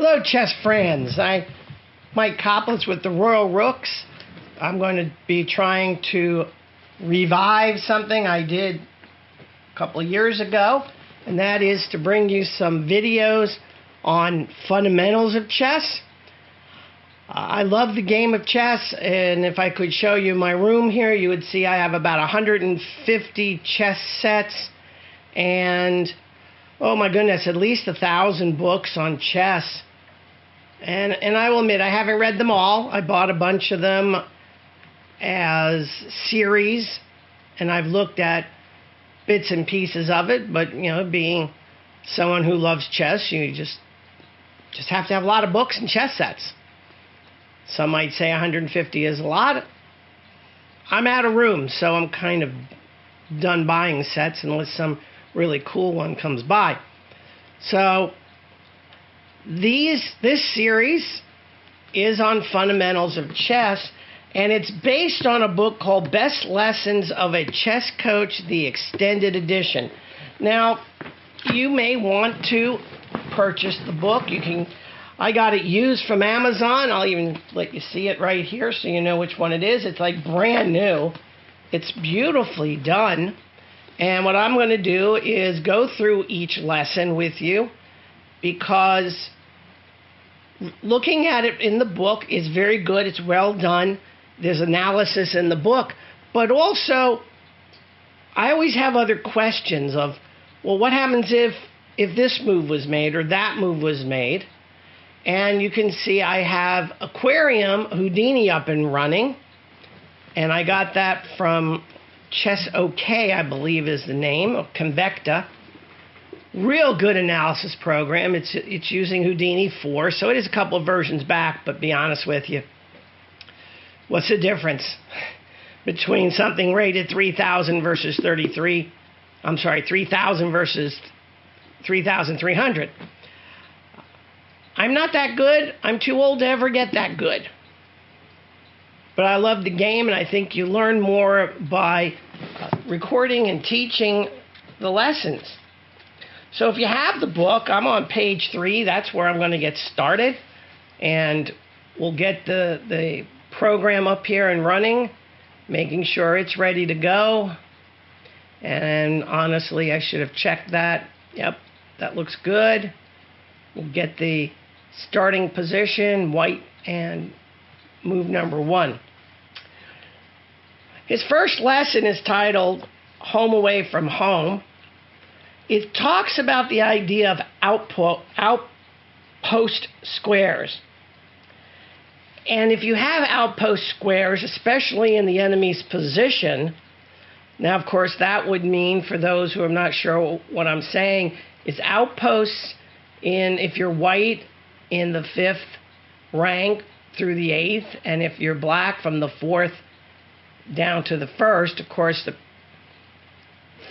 Hello, chess friends. Mike Coplitz with the Royal Rooks. I'm going to be trying to revive something I did a couple of years ago, and that is to bring you some videos on fundamentals of chess. I love the game of chess, and if I could show you my room here, you would see I have about 150 chess sets and, oh my goodness, at least 1,000 books on chess. And I will admit, I haven't read them all. I bought a bunch of them as series, and I've looked at bits and pieces of it. But, you know, being someone who loves chess, you just have to have a lot of books and chess sets. Some might say 150 is a lot. I'm out of room, so I'm kind of done buying sets unless some really cool one comes by. So this series is on fundamentals of chess, and it's based on a book called Best Lessons of a Chess Coach, the Extended Edition. Now, you may want to purchase the book. I got it used from Amazon. I'll even let you see it right here so you know which one it is. It's like brand new. It's beautifully done. And what I'm going to do is go through each lesson with you, because looking at it in the book is very good. It's well done. There's analysis in the book. But also, I always have other questions of, well, what happens if this move was made or that move was made? And you can see I have Aquarium Houdini up and running. And I got that from Chess OK, I believe is the name, of Convecta. Real good analysis program. It's using Houdini 4, so it is a couple of versions back, but be honest with you, what's the difference between something rated 3,000 versus 3,000 versus 3,300? I'm not that good. I'm too old to ever get that good. But I love the game, and I think you learn more by recording and teaching the lessons. So if you have the book, I'm on page 3. That's where I'm going to get started. And we'll get the program up here and running, making sure it's ready to go. And honestly, I should have checked that. Yep, that looks good. We'll get the starting position, white, and move number 1. His first lesson is titled Home Away from Home. It talks about the idea of outpost squares. And if you have outpost squares, especially in the enemy's position, now, of course, that would mean, for those who are not sure what I'm saying, is outposts if you're white, in the 5th rank through the 8th, and if you're black, from the 4th down to the 1st. Of course, the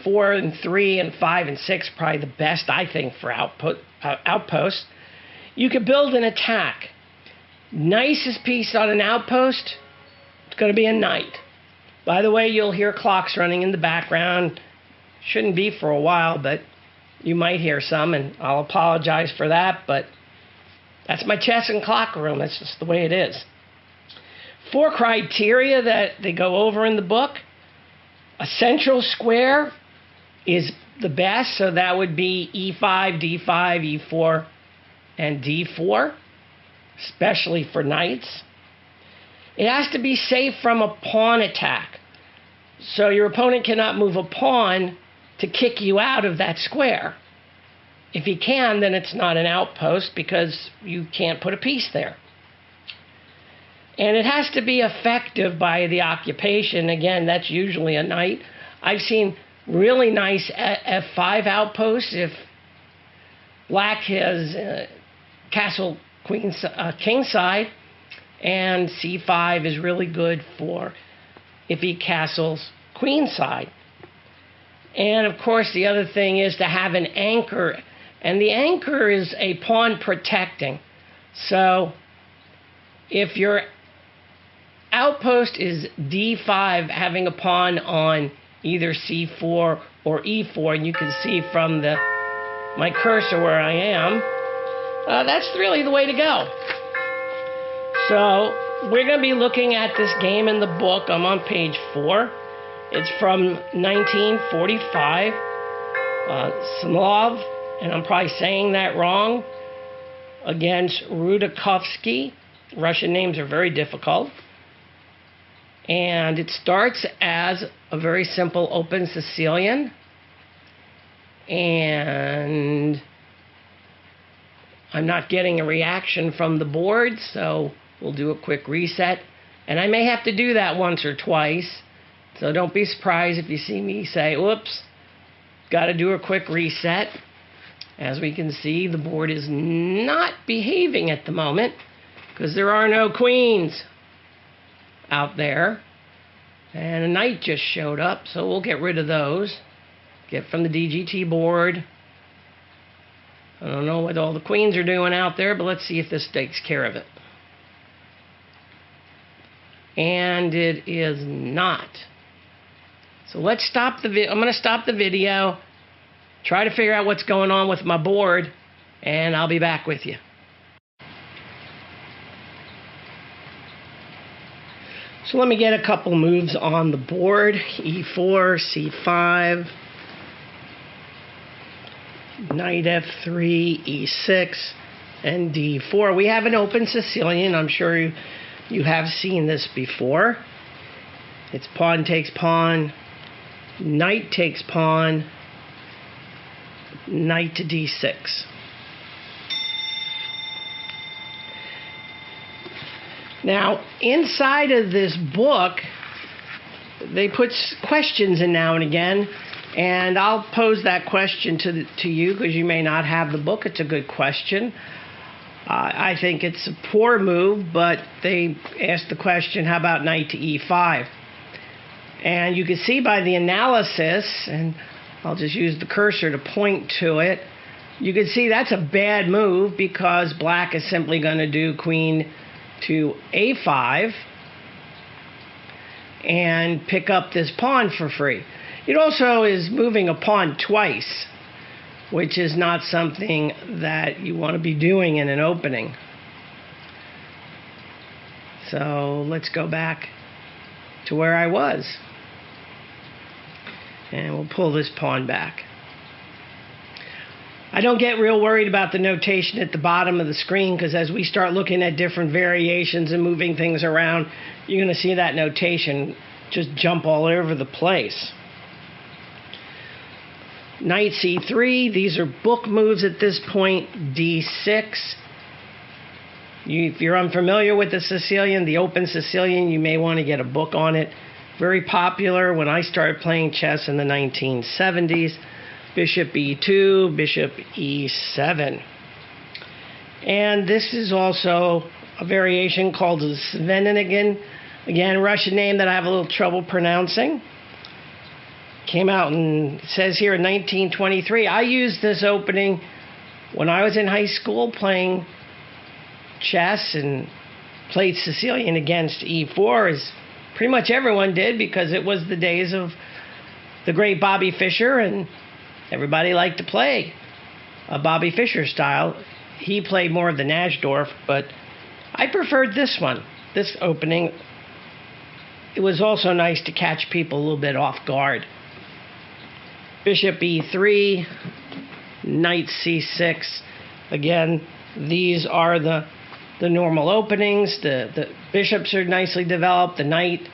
4 and 3 and 5 and 6 probably the best, I think, for outposts. You could build an attack. Nicest piece on an outpost, it's going to be a knight. By the way, you'll hear clocks running in the background. Shouldn't be for a while, but you might hear some, and I'll apologize for that, but that's my chess and clock room. That's just the way it is. 4 criteria that they go over in the book. A central square is the best, so that would be E5, D5, E4, and D4, especially for knights. It has to be safe from a pawn attack, so your opponent cannot move a pawn to kick you out of that square. If he can, then it's not an outpost because you can't put a piece there. And it has to be effective by the occupation. Again, that's usually a knight. I've seen really nice F5 outposts if black has castle kingside, and C5 is really good for if he castles queenside. And of course, the other thing is to have an anchor, and the anchor is a pawn protecting. So if your outpost is D5, having a pawn on either C4 or E4, and you can see from my cursor where I am, that's really the way to go. So we're going to be looking at this game in the book. I'm on page 4. It's from 1945. Smlov, and I'm probably saying that wrong, against Rudakovsky. Russian names are very difficult. And it starts as a very simple open Sicilian. And I'm not getting a reaction from the board, so we'll do a quick reset. And I may have to do that once or twice, so don't be surprised if you see me say, oops, got to do a quick reset. As we can see, the board is not behaving at the moment because there are no queens out there. And a knight just showed up, so we'll get rid of those. Get from the DGT board. I don't know what all the queens are doing out there, but let's see if this takes care of it. And it is not. So let's stop the video. I'm going to stop the video, try to figure out what's going on with my board, and I'll be back with you. So let me get a couple moves on the board. E4, C5, Knight F3, E6, and D4. We have an open Sicilian. I'm sure you have seen this before. It's pawn takes pawn, knight takes pawn, knight to D6. Now, inside of this book, they put questions in now and again, and I'll pose that question to you because you may not have the book. It's a good question. I think it's a poor move, but they asked the question, how about knight to E5? And you can see by the analysis, and I'll just use the cursor to point to it, you can see that's a bad move because black is simply going to do queen to A5 and pick up this pawn for free. It also is moving a pawn twice, which is not something that you want to be doing in an opening. So let's go back to where I was. And we'll pull this pawn back. I don't get real worried about the notation at the bottom of the screen because as we start looking at different variations and moving things around, you're going to see that notation just jump all over the place. Knight C3, these are book moves at this point. D6. If you're unfamiliar with the Sicilian, the open Sicilian, you may want to get a book on it. Very popular when I started playing chess in the 1970s. Bishop E2, Bishop E7. And this is also a variation called the Sveninigan. Again, Russian name that I have a little trouble pronouncing. Came out and says here in 1923. I used this opening when I was in high school playing chess and played Sicilian against E4, as pretty much everyone did because it was the days of the great Bobby Fischer and everybody liked to play a Bobby Fischer style. He played more of the Najdorf, but I preferred this one, this opening. It was also nice to catch people a little bit off guard. Bishop E3, Knight C6. Again, these are the normal openings. The bishops are nicely developed. The knight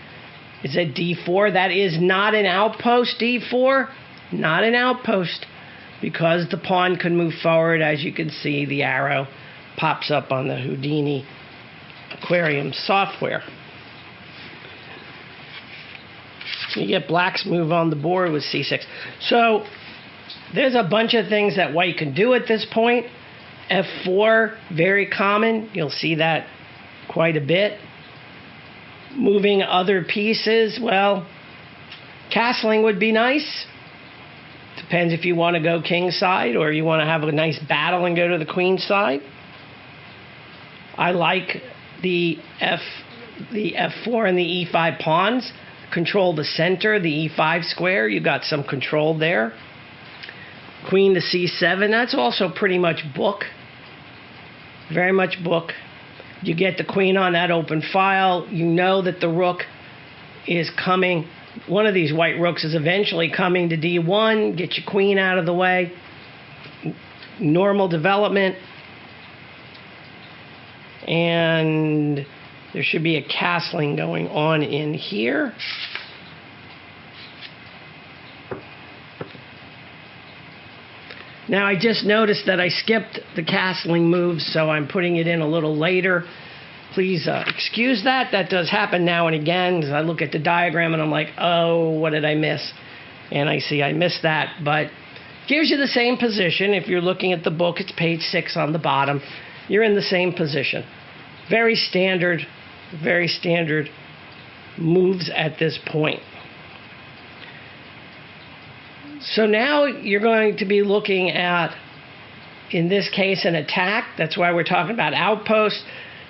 is at D4. That is not an outpost, D4. Not an outpost, because the pawn can move forward. As you can see, the arrow pops up on the Houdini Aquarium software. You get black's move on the board with C6. So there's a bunch of things that white can do at this point. F4, very common. You'll see that quite a bit. Moving other pieces, well, castling would be nice. Depends if you want to go king side or you want to have a nice battle and go to the queen side. I like the F4 and the E5 pawns. Control the center, the E5 square. You got some control there. Queen to C7. That's also pretty much book. very much book. You get the queen on that open file. You know that the rook is coming. One of these white rooks is eventually coming to d1. Get your queen out of the way. Normal development. And there should be a castling going on in here. Now I just noticed that I skipped the castling moves, so I'm putting it in a little later. Please excuse that. That does happen now and again, because I look at the diagram and I'm like, oh, what did I miss? And I see I missed that, but gives you the same position. If you're looking at the book, it's page 6 on the bottom. You're in the same position. Very standard moves at this point. So now you're going to be looking at, in this case, an attack. That's why we're talking about outposts.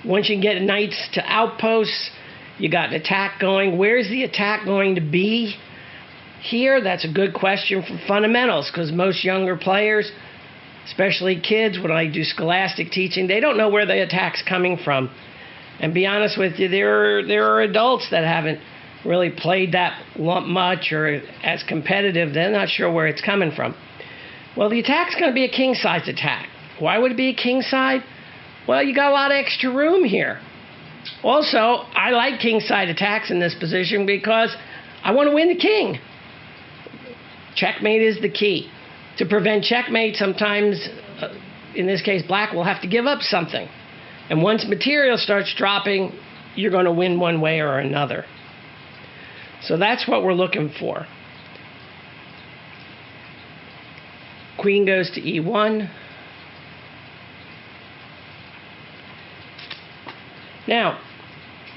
Once you get knights to outposts, you got an attack going. Where's the attack going to be here? That's a good question for fundamentals, because most younger players, especially kids, when I do scholastic teaching, they don't know where the attack's coming from. And be honest with you, there are adults that haven't really played that much or as competitive. They're not sure where it's coming from. Well, the attack's going to be a king-size attack. Why would it be a king-side? Well, you got a lot of extra room here. Also, I like king-side attacks in this position because I want to win the king. Checkmate is the key. To prevent checkmate, sometimes, in this case, black will have to give up something. And once material starts dropping, you're going to win one way or another. So that's what we're looking for. Queen goes to e1. Now,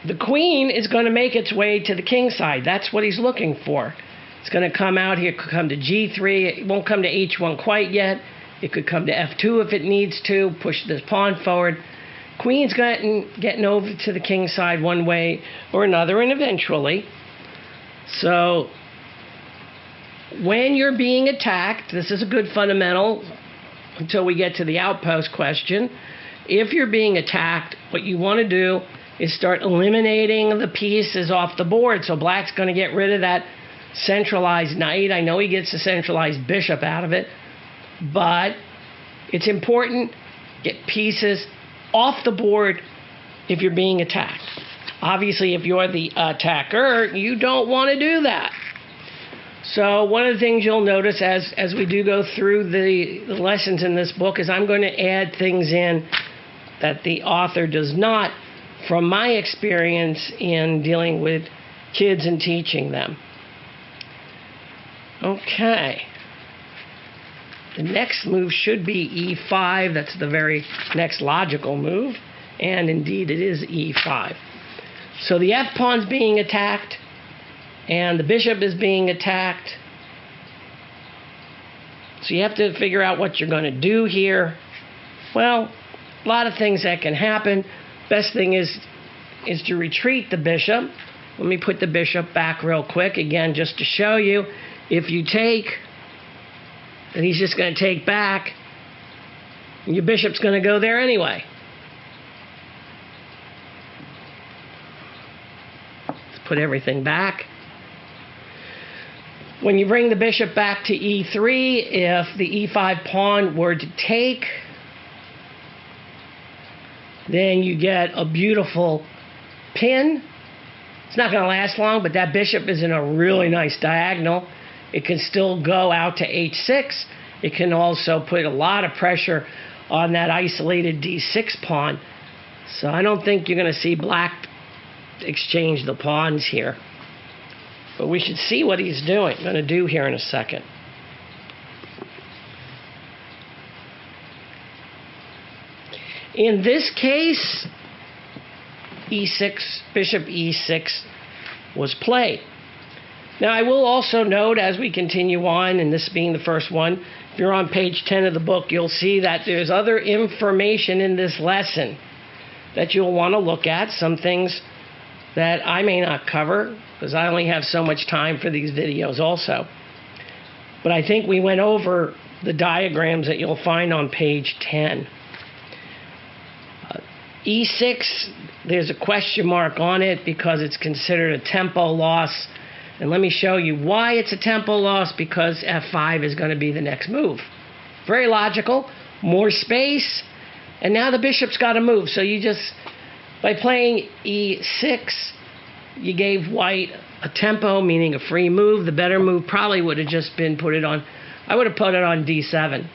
the queen is going to make its way to the king side. That's what he's looking for. It's going to come out here, could come to g3. It won't come to h1 quite yet. It could come to f2 if it needs to, push this pawn forward. Queen's getting over to the king side one way or another, and eventually. So when you're being attacked, this is a good fundamental until we get to the outpost question. If you're being attacked, what you want to do is start eliminating the pieces off the board. So black's going to get rid of that centralized knight. I know he gets the centralized bishop out of it, but it's important to get pieces off the board if you're being attacked. Obviously, if you're the attacker, you don't want to do that. So one of the things you'll notice as we do go through the lessons in this book is I'm going to add things in that the author does not, from my experience in dealing with kids and teaching them. Okay. The next move should be e5. That's the very next logical move. And indeed, it is e5. So the f-pawn's being attacked, and the bishop is being attacked. So you have to figure out what you're going to do here. Well, a lot of things that can happen. Best thing is to retreat the bishop. Let me put the bishop back real quick, again, just to show you. If you take, then he's just going to take back, and your bishop's going to go there anyway. Put everything back. When you bring the bishop back to e3, if the e5 pawn were to take, then you get a beautiful pin. It's not going to last long, but that bishop is in a really nice diagonal. It can still go out to h6. It can also put a lot of pressure on that isolated d6 pawn. So I don't think you're going to see black exchange the pawns here. But we should see what he's going to do here in a second. In this case, e6, bishop e6 was played. Now I will also note as we continue on, and this being the first one, if you're on page 10 of the book, you'll see that there's other information in this lesson that you'll want to look at. Some things that I may not cover, because I only have so much time for these videos also. But I think we went over the diagrams that you'll find on page 10. E6, there's a question mark on it because it's considered a tempo loss. And let me show you why it's a tempo loss, because F5 is going to be the next move. Very logical. More space. And now the bishop's got to move. So you just, by playing E6, you gave white a tempo, meaning a free move. The better move probably would have just been put it on, I would have put it on D7.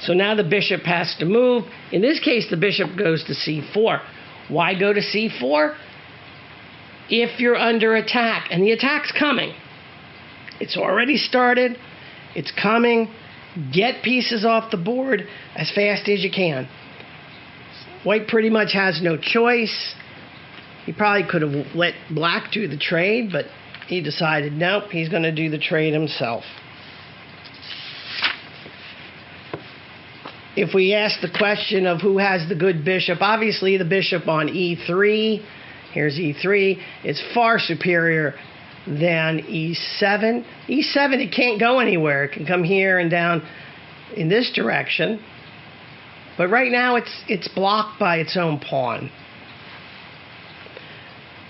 So now the bishop has to move. In this case, the bishop goes to C4. Why go to C4? If you're under attack, and the attack's coming. It's already started. It's coming. Get pieces off the board as fast as you can. White pretty much has no choice. He probably could have let black do the trade, but he decided, nope, he's going to do the trade himself. If we ask the question of who has the good bishop, obviously the bishop on E3, here's E3, is far superior than E7. E7, it can't go anywhere. It can come here and down in this direction. But right now it's blocked by its own pawn.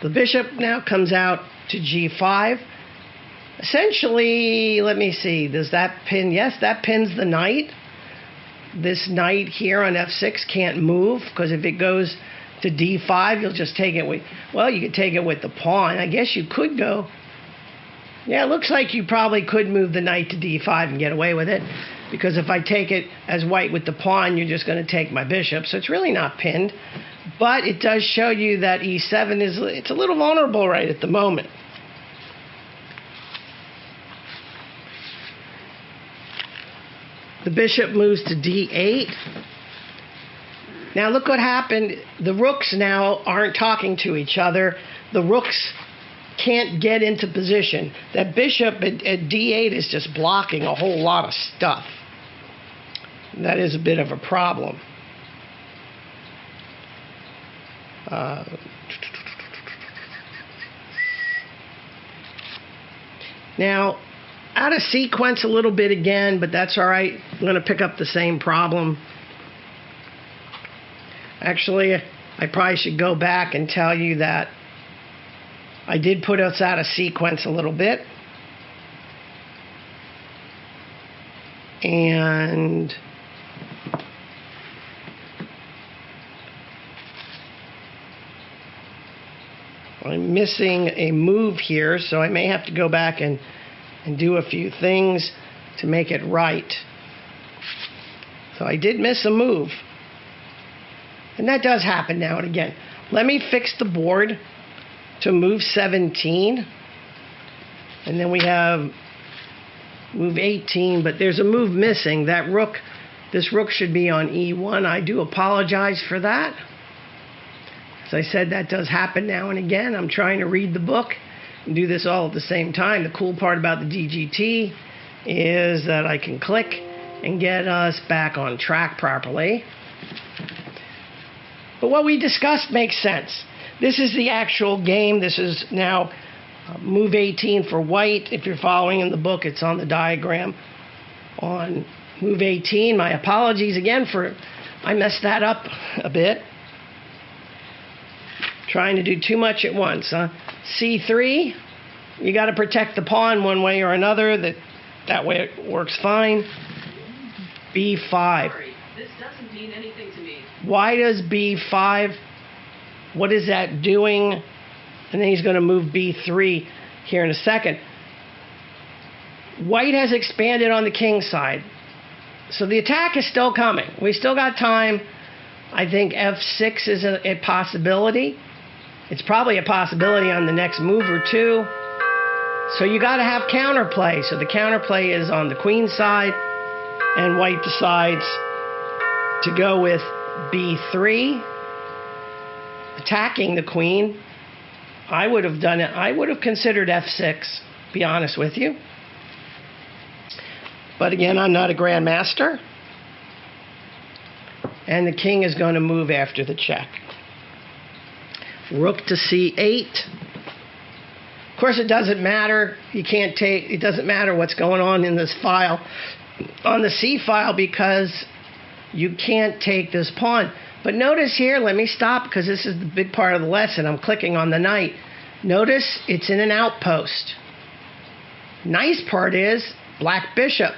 The bishop now comes out to G5. Essentially, let me see, does that pin? Yes, that pins the knight. This knight here on F6 can't move, because if it goes to D5, you'll just take it with, well, you could take it with the pawn. I guess you could go, yeah, it looks like you probably could move the knight to D5 and get away with it, because if I take it as white with the pawn, you're just going to take my bishop, so it's really not pinned. But it does show you that E7 it's a little vulnerable right at the moment. The bishop moves to D8. Now look what happened. The rooks now aren't talking to each other. The rooks can't get into position. That bishop at D8 is just blocking a whole lot of stuff. That is a bit of a problem. Now, out of sequence a little bit again, but that's all right. I'm going to pick up the same problem. Actually, I probably should go back and tell you that I did put us out of sequence a little bit. And I'm missing a move here, so I may have to go back and do a few things to make it right. So I did miss a move. And that does happen now and again. Let me fix the board to move 17. And then we have move 18, but there's a move missing. That rook, this rook should be on E1. I do apologize for that. As I said, that does happen now and again. I'm trying to read the book and do this all at the same time. The cool part about the DGT is that I can click and get us back on track properly. But what we discussed makes sense. This is the actual game. This is now move 18 for white. If you're following in the book, it's on the diagram on move 18. My apologies again for I messed that up a bit. Trying to do too much at once. C3, you got to protect the pawn one way or another. That way it works fine. B5. Sorry, this doesn't mean anything to me. Why does B5? What is that doing? And then he's going to move B3 here in a second. White has expanded on the king side. So the attack is still coming. We still got time. I think F6 is a possibility. It's probably a possibility on the next move or two. So you got to have counterplay. So the counterplay is on the queen side, and white decides to go with B3, attacking the queen. I would have done it. I would have considered F6, be honest with you. But again, I'm not a grandmaster. And the king is going to move after the check. Rook to C8. Of course, it doesn't matter. You can't take, it doesn't matter what's going on in this file. on the C file because you can't take this pawn. But notice here, let me stop because this is the big part of the lesson. I'm clicking on the knight. Notice it's in an outpost. Nice part is black bishop.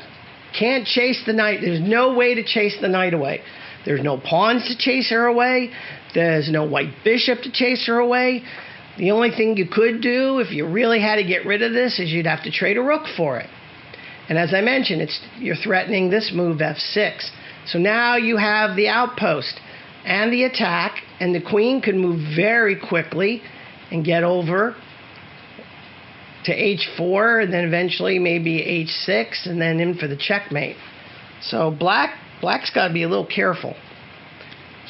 Can't chase the knight. There's no way to chase the knight away. There's no pawns to chase her away. There's no white bishop to chase her away. The only thing you could do if you really had to get rid of this is you'd have to trade a rook for it. And as I mentioned, you're threatening this move f6. So now you have the outpost and the attack, and the queen can move very quickly and get over to h4, and then eventually maybe h6, and then in for the checkmate. So black's got to be a little careful.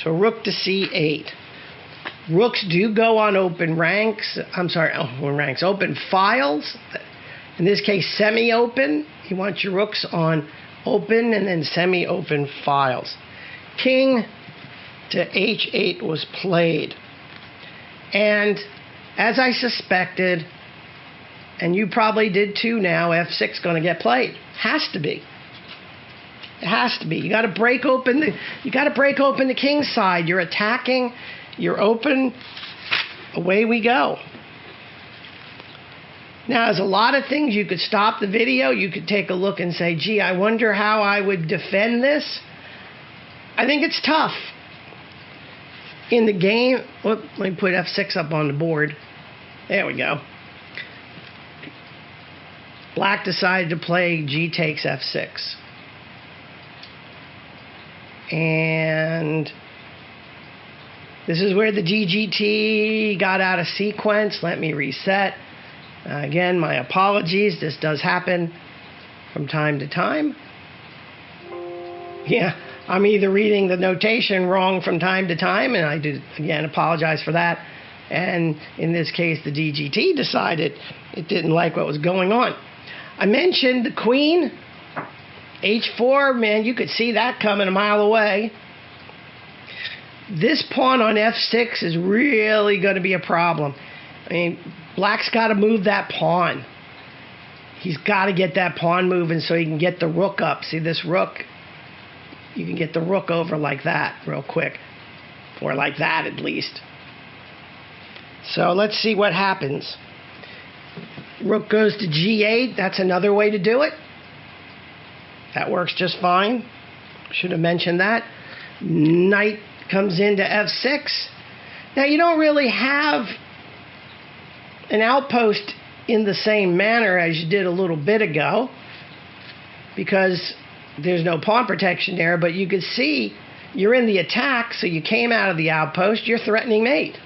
So rook to c8. Rooks do go on open ranks. Open files. In this case, semi-open. You want your rooks on open and then semi-open files. King to h8 was played. And as I suspected, and you probably did too now, f6 going to get played. Has to be. It has to be. You got to break open the king's side. You're attacking, you're open, away we go. Now, there's a lot of things. You could stop the video. You could take a look and say, gee, I wonder how I would defend this. I think it's tough. In the game, let me put f6 up on the board. There we go. Black decided to play g takes f6. And this is where the DGT got out of sequence. Let me reset. Again, my apologies. This does happen from time to time. Yeah, I'm either reading the notation wrong from time to time, and I do, again, apologize for that. And in this case, the DGT decided it didn't like what was going on. I mentioned the queen, h4, man, you could see that coming a mile away. This pawn on f6 is really going to be a problem. I mean, black's got to move that pawn. He's got to get that pawn moving so he can get the rook up. See this rook? You can get the rook over like that real quick. Or like that at least. So let's see what happens. Rook goes to g8. That's another way to do it. That works just fine. Should have mentioned that. Knight comes into f6. Now you don't really have an outpost in the same manner as you did a little bit ago because there's no pawn protection there, but you can see you're in the attack, so you came out of the outpost, you're threatening mate,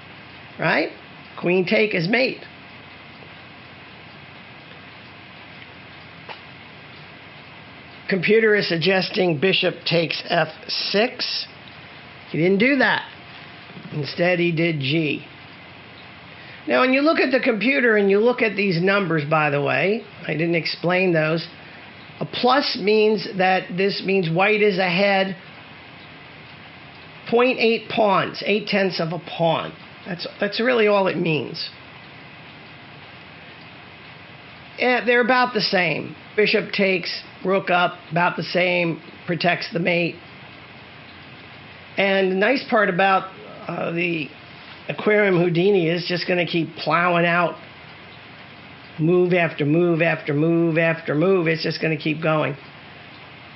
right? Queen take is mate. Computer is suggesting bishop takes f6. He didn't do that. Instead, he did g. Now, when you look at the computer and you look at these numbers, by the way, I didn't explain those. A plus means that this means white is ahead 0.8 pawns, 0.8 of a pawn. That's really all it means. And they're about the same. Bishop takes, rook up, about the same, protects the mate. And the nice part about the Aquarium Houdini is just going to keep plowing out move after move after move after move. It's just going to keep going.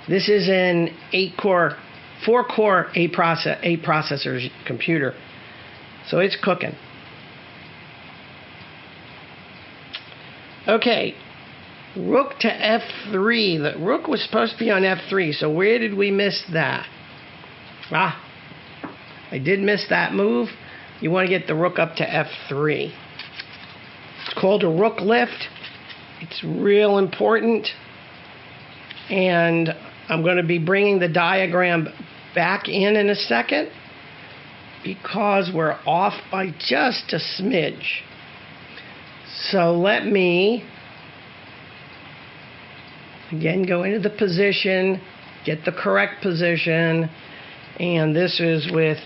This is an 4-core 8 processor computer. So it's cooking. Okay, rook to f3. The rook was supposed to be on f3, so where did we miss that? I did miss that move. You want to get the rook up to f3. It's called a rook lift. It's real important. And I'm going to be bringing the diagram back in a second because we're off by just a smidge. So let me, again, go into the position, get the correct position, and this is with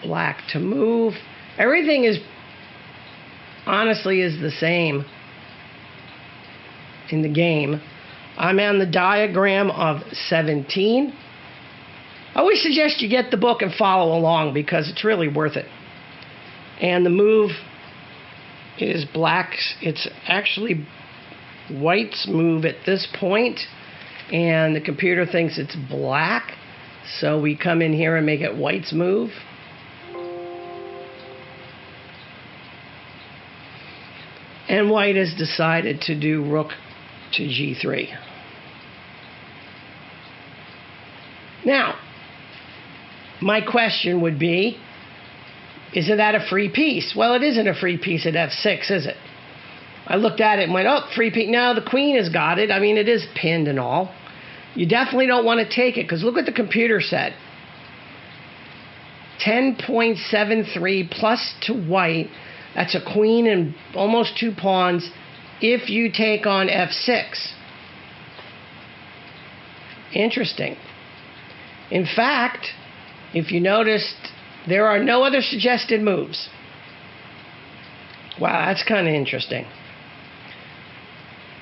black to move. Everything is, honestly, is the same in the game. I'm on the diagram of 17. I always suggest you get the book and follow along because it's really worth it. And the move is black's. It's actually white's move at this point, and the computer thinks it's black. So we come in here and make it white's move. And white has decided to do rook to g3. Now, my question would be, isn't that a free piece? Well, it isn't a free piece at f6, is it? I looked at it and went, oh, free piece. No, the queen has got it. I mean, it is pinned and all. You definitely don't want to take it because look what the computer said. 10.73 plus to white. That's a queen and almost 2 pawns if you take on f6. Interesting. In fact, if you noticed, there are no other suggested moves. Wow, that's kind of interesting.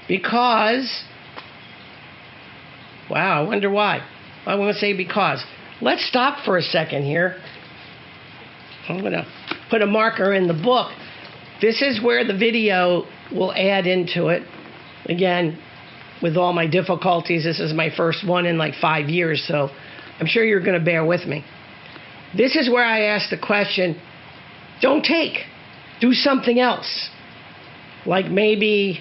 Because, wow, I wonder why. I want to say because. Let's stop for a second here. I'm going to put a marker in the book. This is where the video will add into it. Again, with all my difficulties, this is my first one in like 5 years, so I'm sure you're going to bear with me. This is where I ask the question, don't take. Do something else. Like maybe,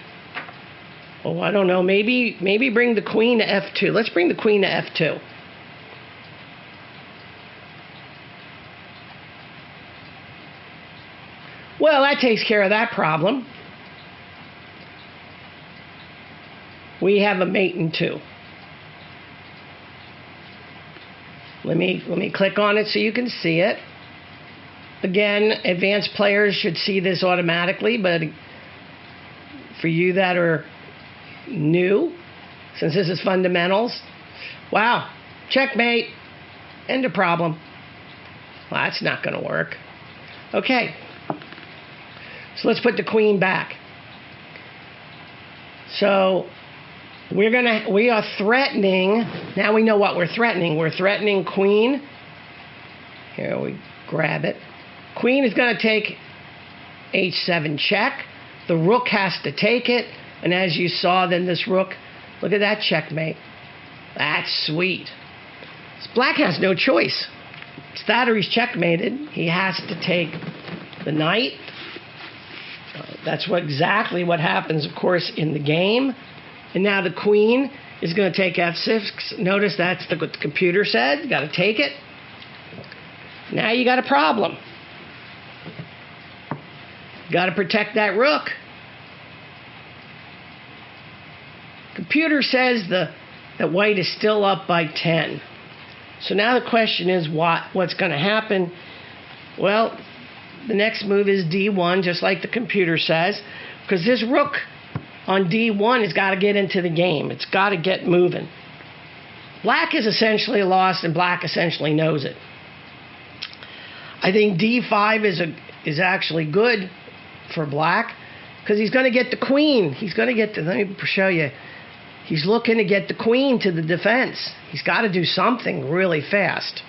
oh, I don't know, maybe bring the queen to f2. Let's bring the queen to f2. Well, that takes care of that problem. We have a mate in 2. Let me click on it so you can see it. Again, advanced players should see this automatically, but for you that are new, since this is fundamentals, wow, checkmate, end of problem. Well, that's not going to work. Okay. So let's put the queen back. So we are threatening, now we know what we're threatening. We're threatening queen. Here we grab it. Queen is going to take h7 check. The rook has to take it. And as you saw, then this rook, look at that checkmate. That's sweet. Black has no choice. It's that or he's checkmated. He has to take the knight. That's exactly what happens, of course, in the game. And now the queen is going to take f6. Notice that's what the computer said. You got to take it. Now you got a problem. Got to protect that rook. Computer says that white is still up by 10. So now the question is what's going to happen? Well, the next move is d1, just like the computer says, because this rook on d1 has got to get into the game. It's got to get moving. Black is essentially lost, and black essentially knows it. I think d5 is actually good for black because he's going to get the queen. He's going to get let me show you. He's looking to get the queen to the defense. He's got to do something really fast.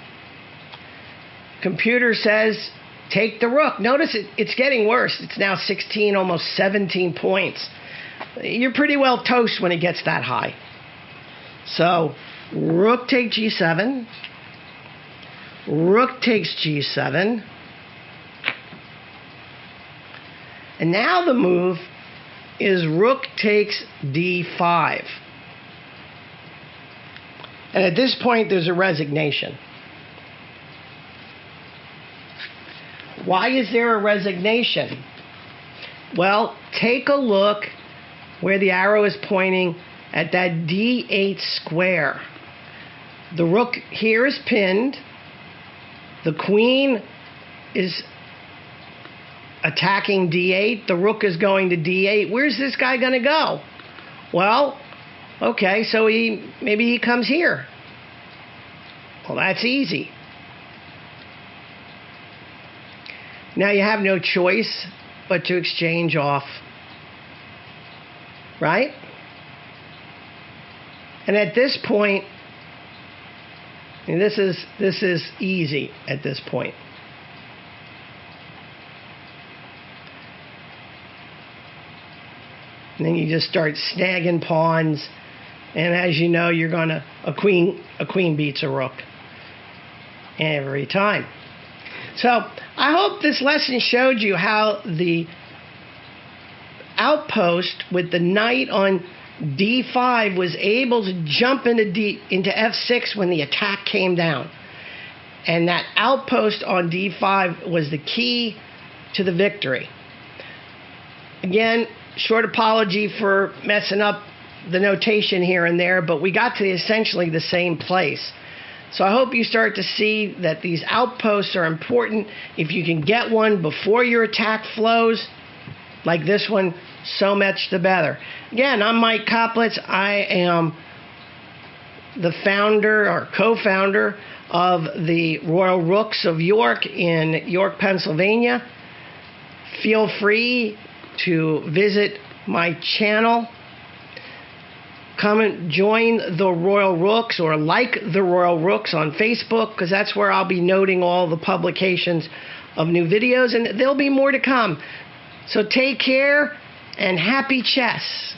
Computer says take the rook. Notice it's getting worse. It's now 16, almost 17 points. You're pretty well toast when it gets that high. So rook takes g7. Rook takes g7. And now the move is rook takes d5. And at this point, there's a resignation. Why is there a resignation? Well, take a look where the arrow is pointing at that d8 square. The rook here is pinned. The queen is attacking d8. The rook is going to d8. Where's this guy going to go? Well, okay, so maybe he comes here. Well, that's easy. Now you have no choice but to exchange off. Right? And at this point, and this is easy at this point. And then you just start snagging pawns, and as you know, you're gonna a queen beats a rook every time. So I hope this lesson showed you how the outpost with the knight on d5 was able to jump into f6 when the attack came down. And that outpost on d5 was the key to the victory. Again, short apology for messing up the notation here and there, but we got to essentially the same place. So I hope you start to see that these outposts are important. If you can get one before your attack flows, like this one, so much the better. Again, I'm Mike Koplitz. I am the founder or co-founder of the Royal Rooks of York in York, Pennsylvania. Feel free to visit my channel. Come and join the Royal Rooks or like the Royal Rooks on Facebook, because that's where I'll be noting all the publications of new videos, and there'll be more to come. So take care and happy chess.